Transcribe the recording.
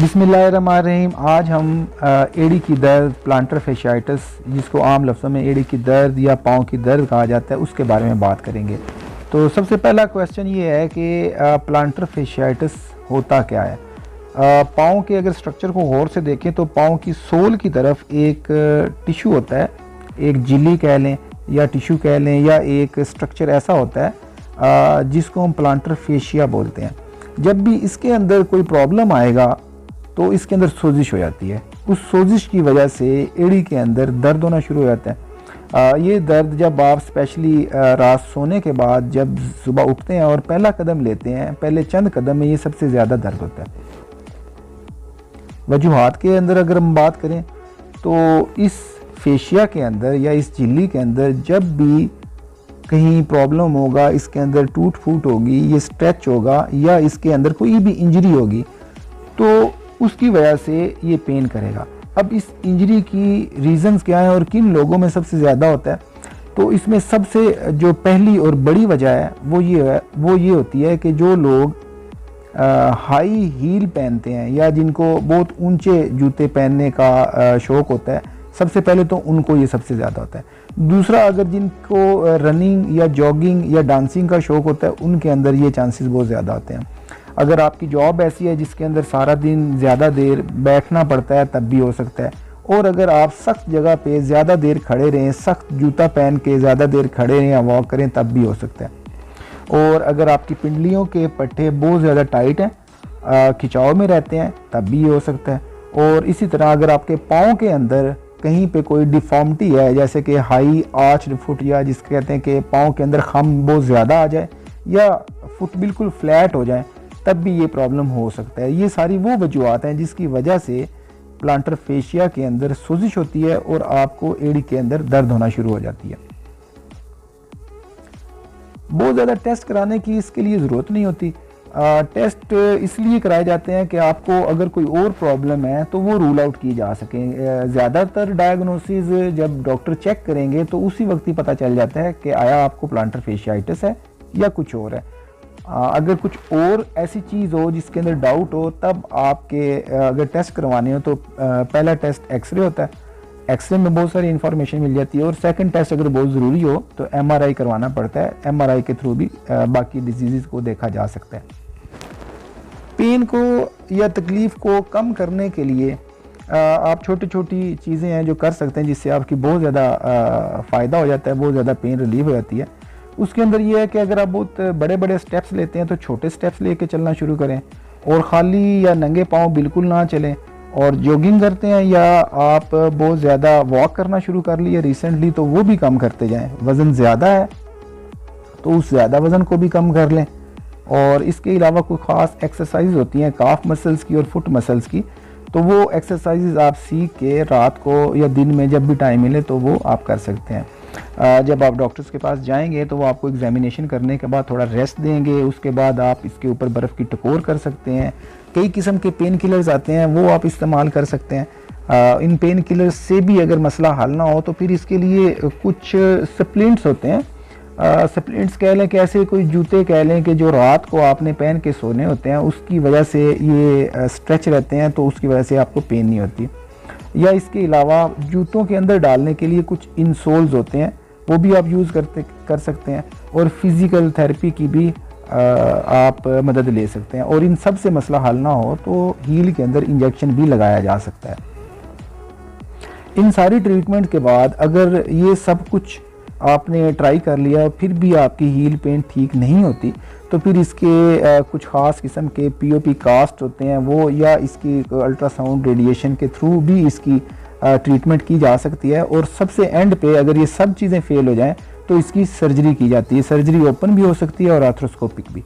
बिस्मिल्लाहिर्रहमानिर्रहीम। आज हम एड़ी की दर्द, प्लांटर फेशियाइटिस, जिसको आम लफ्ज़ों में एड़ी की दर्द या पाँव की दर्द कहा जाता है, उसके बारे में बात करेंगे। तो सबसे पहला क्वेश्चन ये है कि प्लांटर फेशियाइटिस होता क्या है। पाँव के अगर स्ट्रक्चर को गौर से देखें तो पाँव की सोल की तरफ एक टिश्यू होता है, एक झिल्ली कह लें या टिश्यू कह लें, या एक स्ट्रक्चर ऐसा होता है जिसको हम प्लांटर फेशिया बोलते हैं। जब भी इसके अंदर कोई प्रॉब्लम आएगा तो इसके अंदर सोजिश हो जाती है। उस सोजिश की वजह से एड़ी के अंदर दर्द होना शुरू हो जाता है। ये दर्द जब आप स्पेशली रात सोने के बाद जब सुबह उठते हैं और पहला कदम लेते हैं, पहले चंद कदम में ये सबसे ज़्यादा दर्द होता है। वजूहात के अंदर अगर हम बात करें तो इस फेशिया के अंदर या इस झिल्ली के अंदर जब भी कहीं प्रॉब्लम होगा, इसके अंदर टूट फूट होगी, ये स्ट्रेच होगा या इसके अंदर कोई भी इंजरी होगी, तो उसकी वजह से ये पेन करेगा। अब इस इंजरी की रीज़न्स क्या हैं और किन लोगों में सबसे ज़्यादा होता है, तो इसमें सबसे जो पहली और बड़ी वजह है वो ये होती है कि जो लोग हाई हील पहनते हैं या जिनको बहुत ऊंचे जूते पहनने का शौक़ होता है, सबसे पहले तो उनको ये सबसे ज़्यादा होता है। दूसरा, अगर जिनको रनिंग या जॉगिंग या डांसिंग का शौक़ होता है, उनके अंदर ये चांसेस बहुत ज़्यादा होते हैं। अगर आपकी जॉब ऐसी है जिसके अंदर सारा दिन ज़्यादा देर बैठना पड़ता है, तब भी हो सकता है। और अगर आप सख्त जगह पे ज़्यादा देर खड़े रहें, सख्त जूता पहन के ज़्यादा देर खड़े रहें या वॉक करें, तब भी हो सकता है। और अगर आपकी पिंडलियों के पट्टे बहुत ज़्यादा टाइट हैं, खिंचाव में रहते हैं, तब भी हो सकता है। और इसी तरह अगर आपके पाँव के अंदर कहीं पे कोई डिफॉर्मिटी है, जैसे कि हाई आर्च्ड फुट, या जिसके कहते हैं कि पाँव के अंदर खम बहुत ज़्यादा आ जाए या फुट बिल्कुल फ्लैट हो जाए, तब भी ये प्रॉब्लम हो सकता है। ये सारी वो वजूहत हैं जिसकी वजह से प्लांटर फेशिया के अंदर सोजिश होती है और आपको एड़ी के अंदर दर्द होना शुरू हो जाती है। बहुत ज़्यादा टेस्ट कराने की इसके लिए ज़रूरत नहीं होती। टेस्ट इसलिए कराए जाते हैं कि आपको अगर कोई और प्रॉब्लम है तो वो रूल आउट की जा सके। ज़्यादातर डायग्नोसिस जब डॉक्टर चेक करेंगे तो उसी वक्त ही पता चल जाता है कि आया आपको प्लांटर फेशियाइटिस है या कुछ और है। अगर कुछ और ऐसी चीज़ हो जिसके अंदर डाउट हो, तब आपके अगर टेस्ट करवाने हो तो पहला टेस्ट एक्सरे होता है। एक्सरे में बहुत सारी इन्फॉर्मेशन मिल जाती है। और सेकंड टेस्ट अगर बहुत ज़रूरी हो तो MRI करवाना पड़ता है। MRI के थ्रू भी बाकी डिजीज़ को देखा जा सकता है। पेन को या तकलीफ़ को कम करने के लिए आप छोटी छोटी चीज़ें हैं जो कर सकते हैं, जिससे आपकी बहुत ज़्यादा फ़ायदा हो जाता है, बहुत ज़्यादा पेन रिलीव हो जाती है। उसके अंदर ये है कि अगर आप बहुत बड़े बड़े स्टेप्स लेते हैं तो छोटे स्टेप्स लेके चलना शुरू करें, और ख़ाली या नंगे पाँव बिल्कुल ना चलें। और जॉगिंग करते हैं या आप बहुत ज़्यादा वॉक करना शुरू कर लिए रिसेंटली, तो वो भी कम करते जाएं। वज़न ज़्यादा है तो उस ज़्यादा वज़न को भी कम कर लें। और इसके अलावा कोई ख़ास एक्सरसाइज होती हैं काफ मसल्स की और फुट मसल्स की, तो वो एक्सरसाइज आप सीख के रात को या दिन में जब भी टाइम मिले तो वो आप कर सकते हैं। जब आप डॉक्टर्स के पास जाएंगे तो वो आपको एग्जामिनेशन करने के बाद थोड़ा रेस्ट देंगे। उसके बाद आप इसके ऊपर बर्फ़ की टकोर कर सकते हैं। कई किस्म के पेन किलर्स आते हैं, वो आप इस्तेमाल कर सकते हैं। इन पेन किलर्स से भी अगर मसला हल ना हो तो फिर इसके लिए कुछ सप्लीमेंट्स होते हैं। सप्लीमेंट्स कह लें कि ऐसे कोई जूते कह लें कि जो रात को आपने पहन के सोने होते हैं, उसकी वजह से ये स्ट्रेच रहते हैं, तो उसकी वजह से आपको पेन नहीं होती। या इसके अलावा जूतों के अंदर डालने के लिए कुछ इंसोल्स होते हैं, वो भी आप यूज़ कर सकते हैं। और फिज़िकल थेरेपी की भी आप मदद ले सकते हैं। और इन सब से मसला हल ना हो तो हील के अंदर इंजेक्शन भी लगाया जा सकता है। इन सारी ट्रीटमेंट के बाद अगर ये सब कुछ आपने ट्राई कर लिया फिर भी आपकी हील पेन ठीक नहीं होती, तो फिर इसके कुछ ख़ास किस्म के POP कास्ट होते हैं वो, या इसकी अल्ट्रासाउंड रेडिएशन के थ्रू भी इसकी ट्रीटमेंट की जा सकती है। और सबसे एंड पे अगर ये सब चीज़ें फेल हो जाएं तो इसकी सर्जरी की जाती है। सर्जरी ओपन भी हो सकती है और आर्थ्रोस्कोपिक भी।